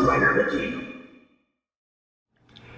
Awesome Rider Wiki.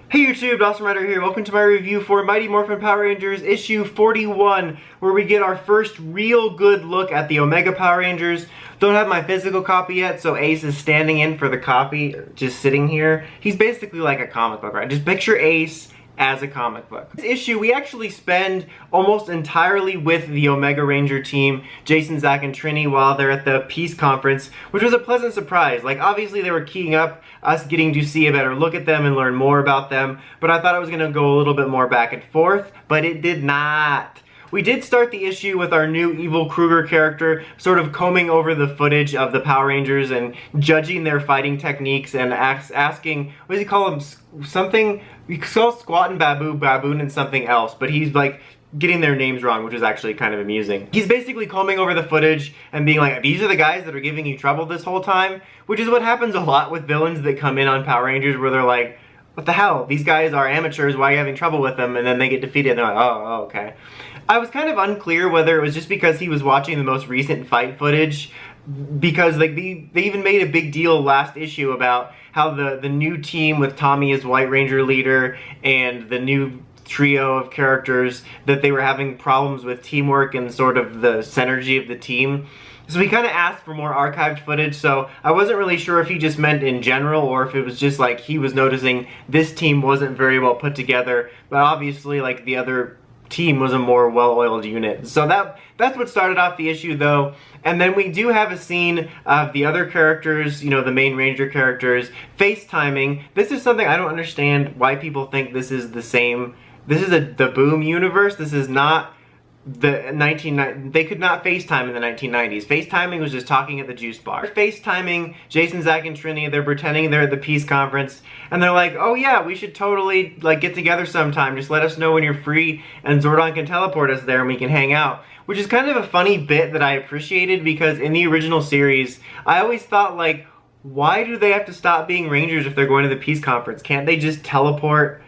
Hey YouTube, Awesome Rider here. Welcome to my review for Mighty Morphin Power Rangers issue 41, where we get our first real good look at the Omega Power Rangers. Don't have my physical copy yet, so Ace is standing in for the copy, just sitting here. He's basically like a comic book, right? Just picture Ace as a comic book. This issue, we actually spend almost entirely with the Omega Ranger team, Jason, Zack, and Trini, while they're at the Peace Conference, which was a pleasant surprise. Like, obviously they were keying up us getting to see a better look at them and learn more about them, but I thought it was going to go a little bit more back and forth, but it did not. We did start the issue with our new Evil Kruger character sort of combing over the footage of the Power Rangers and judging their fighting techniques and asking, what does he call them? Something, he calls Squat and Baboon and something else, but he's like getting their names wrong, which is actually kind of amusing. He's basically combing over the footage and being like, these are the guys that are giving you trouble this whole time, which is what happens a lot with villains that come in on Power Rangers where they're like, what the hell? These guys are amateurs, why are you having trouble with them? And then they get defeated and they're like, oh, okay. I was kind of unclear whether it was just because he was watching the most recent fight footage, because like they even made a big deal last issue about how the new team with Tommy as White Ranger leader and the new trio of characters, that they were having problems with teamwork and sort of the synergy of the team. So we kind of asked for more archived footage, so I wasn't really sure if he just meant in general or if it was just like he was noticing this team wasn't very well put together, but obviously like the other team was a more well-oiled unit. So that's what started off the issue though. And then we do have a scene of the other characters, you know, the main Ranger characters, FaceTiming. This is something I don't understand why people think this is the same. This is the Boom universe. This is not the 1990s. They could not FaceTime in the 1990s. FaceTiming was just talking at the juice bar. FaceTiming Jason, Zack, and Trini. They're pretending they're at the Peace Conference, and they're like, oh yeah, we should totally like get together sometime. Just let us know when you're free, and Zordon can teleport us there and we can hang out. Which is kind of a funny bit that I appreciated, because in the original series, I always thought like, why do they have to stop being Rangers if they're going to the Peace Conference? Can't they just teleport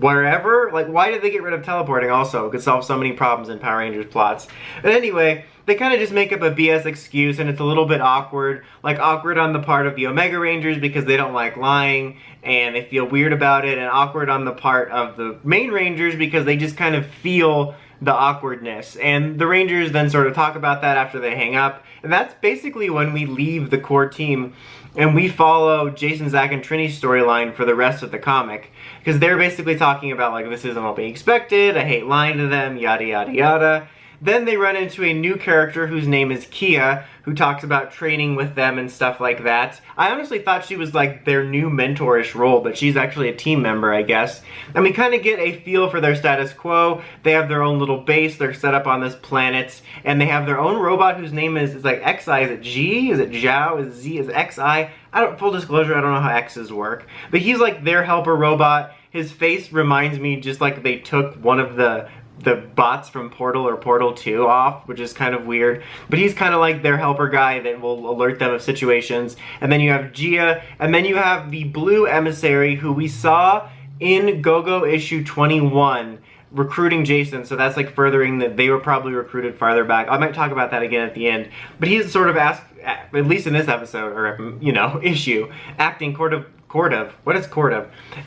wherever? Like, why did they get rid of teleporting also? It could solve so many problems in Power Rangers plots. But anyway, they kind of just make up a BS excuse, and it's a little bit awkward. Like, awkward on the part of the Omega Rangers because they don't like lying and they feel weird about it, and awkward on the part of the main Rangers because they just kind of feel the awkwardness. And the Rangers then sort of talk about that after they hang up, and that's basically when we leave the core team and we follow Jason, Zack, and Trini's storyline for the rest of the comic, because they're basically talking about like, this isn't what we expected, I hate lying to them, yada yada yada. Then they run into a new character whose name is Kia, who talks about training with them and stuff like that. I honestly thought she was like their new mentorish role, but she's actually a team member, I guess. And we kind of get a feel for their status quo. They have their own little base, they're set up on this planet, and they have their own robot whose name is, it's like XI, is it G? Is it Zhao? Is it Z? Is it XI? Full disclosure, I don't know how X's work. But he's like their helper robot. His face reminds me just like they took one of the bots from Portal or Portal 2 off, which is kind of weird. But he's kind of like their helper guy that will alert them of situations. And then you have Gia, and then you have the blue emissary who we saw in Go-Go issue 21 recruiting Jason, so that's like furthering that they were probably recruited farther back. I might talk about that again at the end. But he's sort of asked, at least in this episode, or, you know, issue, acting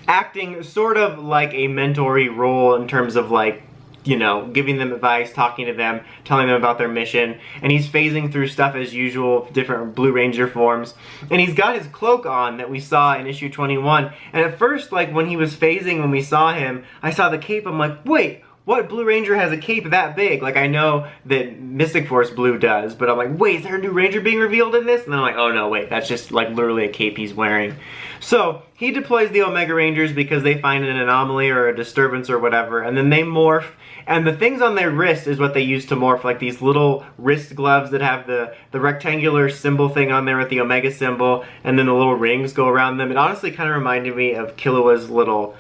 acting sort of like a mentory role in terms of like, you know, giving them advice, talking to them, telling them about their mission, and he's phasing through stuff as usual, different Blue Ranger forms, and he's got his cloak on that we saw in issue 21, and at first, like, when he was phasing, when we saw him, I saw the cape, I'm like, wait, what Blue Ranger has a cape that big? Like, I know that Mystic Force Blue does, but I'm like, wait, is there a new Ranger being revealed in this? And then I'm like, oh no, wait, that's just like literally a cape he's wearing. So, he deploys the Omega Rangers because they find an anomaly or a disturbance or whatever, and then they morph. And the things on their wrist is what they use to morph, like these little wrist gloves that have the rectangular symbol thing on there with the Omega symbol, and then the little rings go around them. It honestly kind of reminded me of Killua's little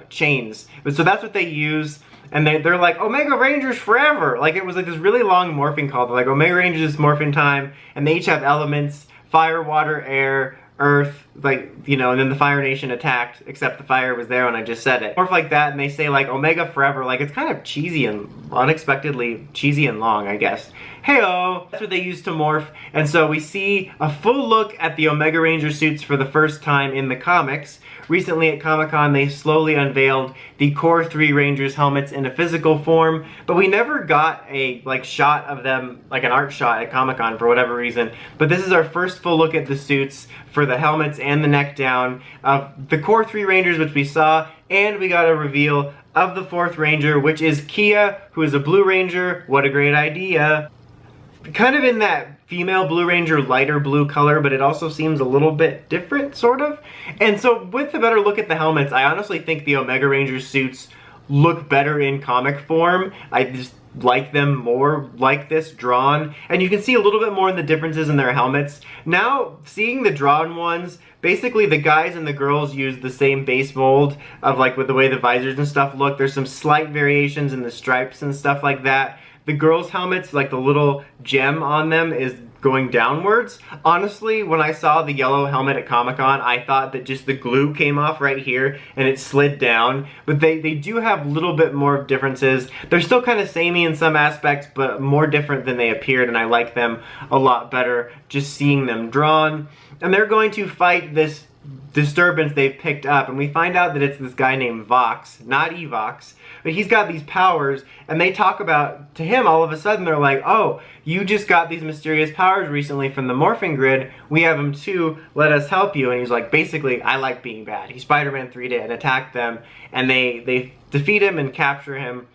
chains. But so that's what they use, and they're like, Omega Rangers forever! Like, it was like this really long morphing call. They're like, Omega Rangers is morphin' time, and they each have elements, fire, water, air, Earth, like, you know, and then the Fire Nation attacked, except the fire was there when I just said it. Morph like that, and they say, like, Omega forever. Like, it's kind of cheesy and unexpectedly cheesy and long, I guess. Heyo! That's what they use to morph. And so we see a full look at the Omega Ranger suits for the first time in the comics. Recently at Comic-Con, they slowly unveiled the Core 3 Rangers helmets in a physical form, but we never got a shot of them, like an art shot at Comic-Con for whatever reason. But this is our first full look at the suits for the helmets and the neck down of the Core 3 Rangers, which we saw, and we got a reveal of the 4th Ranger, which is Kia, who is a Blue Ranger. What a great idea. Kind of in that female Blue Ranger lighter blue color, but it also seems a little bit different, sort of. And so with a better look at the helmets, I honestly think the Omega Ranger suits look better in comic form. I just like them more like this drawn, and you can see a little bit more in the differences in their helmets. Now, seeing the drawn ones, basically the guys and the girls use the same base mold of like with the way the visors and stuff look. There's some slight variations in the stripes and stuff like that. The girls' helmets, like the little gem on them is going downwards. Honestly, when I saw the yellow helmet at Comic-Con, I thought that just the glue came off right here and it slid down. But they do have a little bit more differences. They're still kind of samey in some aspects, but more different than they appeared, and I like them a lot better just seeing them drawn. And they're going to fight this disturbance they've picked up, and we find out that it's this guy named Vox, not Evox, but he's got these powers, and they talk about, to him all of a sudden they're like, oh, you just got these mysterious powers recently from the Morphin grid, we have them too, let us help you. And he's like, basically, I like being bad. He Spider-Man 3'd it and attacked them, and they defeat him and capture him.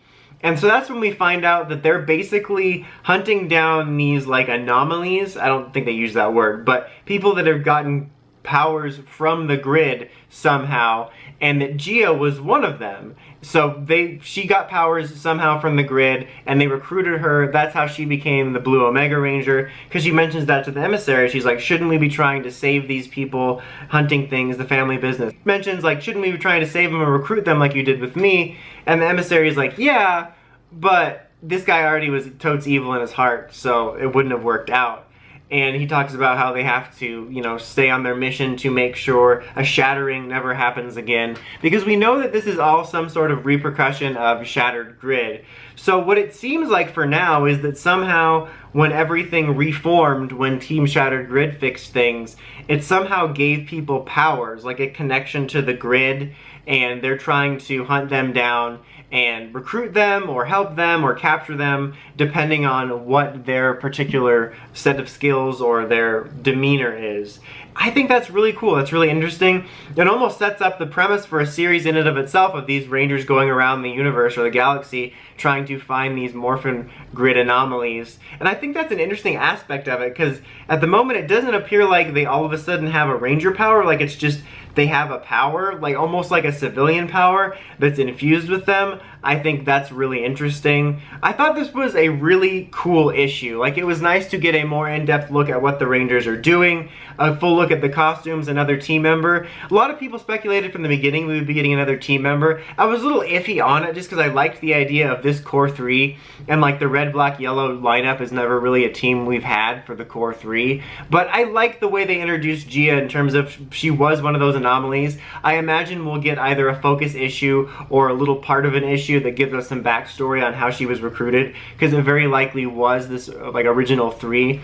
And so that's when we find out that they're basically hunting down these like anomalies, I don't think they use that word, but people that have gotten powers from the grid somehow, and that Gia was one of them. So she got powers somehow from the grid, and they recruited her. That's how she became the Blue Omega Ranger, because she mentions that to the emissary. She's like, shouldn't we be trying to save these people hunting things, the family business? Mentions like, shouldn't we be trying to save them and recruit them like you did with me? And the emissary is like, yeah, but this guy already was totes evil in his heart, so it wouldn't have worked out. And he talks about how they have to, you know, stay on their mission to make sure a shattering never happens again. Because we know that this is all some sort of repercussion of Shattered Grid. So what it seems like for now is that somehow when everything reformed, when Team Shattered Grid fixed things, it somehow gave people powers, like a connection to the grid, and they're trying to hunt them down and recruit them or help them or capture them depending on what their particular set of skills or their demeanor is. I think that's really cool. That's really interesting. It almost sets up the premise for a series in and of itself of these Rangers going around the universe or the galaxy trying to find these Morphin grid anomalies. And I think that's an interesting aspect of it, because at the moment it doesn't appear like they all of a sudden have a Ranger power, like it's just they have a power, like almost like a civilian power that's infused with them. I think that's really interesting. I thought this was a really cool issue. Like, it was nice to get a more in-depth look at what the Rangers are doing, a full look at the costumes, another team member. A lot of people speculated from the beginning we would be getting another team member. I was a little iffy on it just because I liked the idea of this Core 3, and like the red, black, yellow lineup is never really a team we've had for the Core 3. But I like the way they introduced Gia in terms of she was one of those anomalies. I imagine we'll get either a focus issue or a little part of an issue that gives us some backstory on how she was recruited, because it very likely was this like original 3.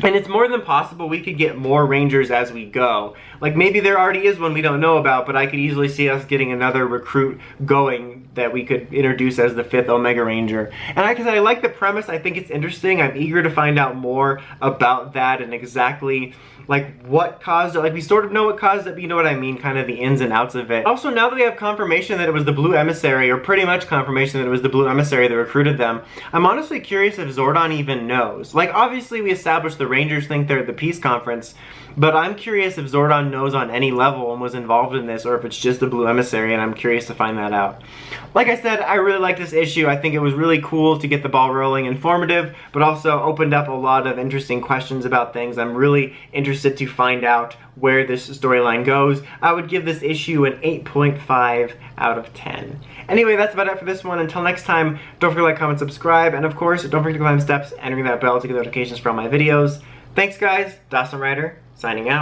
And it's more than possible we could get more Rangers as we go. Like, maybe there already is one we don't know about, but I could easily see us getting another recruit going that we could introduce as the 5th Omega Ranger. And like I said, I like the premise. I think it's interesting. I'm eager to find out more about that and exactly like what caused it. Like, we sort of know what caused it, but you know what I mean, kind of the ins and outs of it. Also, now that we have confirmation that it was the Blue Emissary, or pretty much confirmation that it was the Blue Emissary that recruited them, I'm honestly curious if Zordon even knows. Like, obviously we established the Rangers think they're at the peace conference, but I'm curious if Zordon knows on any level and was involved in this, or if it's just the Blue Emissary, and I'm curious to find that out. Like I said, I really like this issue. I think it was really cool to get the ball rolling, informative, but also opened up a lot of interesting questions about things. I'm really interested to find out where this storyline goes. I would give this issue an 8.5 out of 10. Anyway, that's about it for this one. Until next time, don't forget to like, comment, subscribe, and of course, don't forget to climb steps and ring that bell to get notifications for all my videos. Thanks guys, Dawson Ryder, signing out.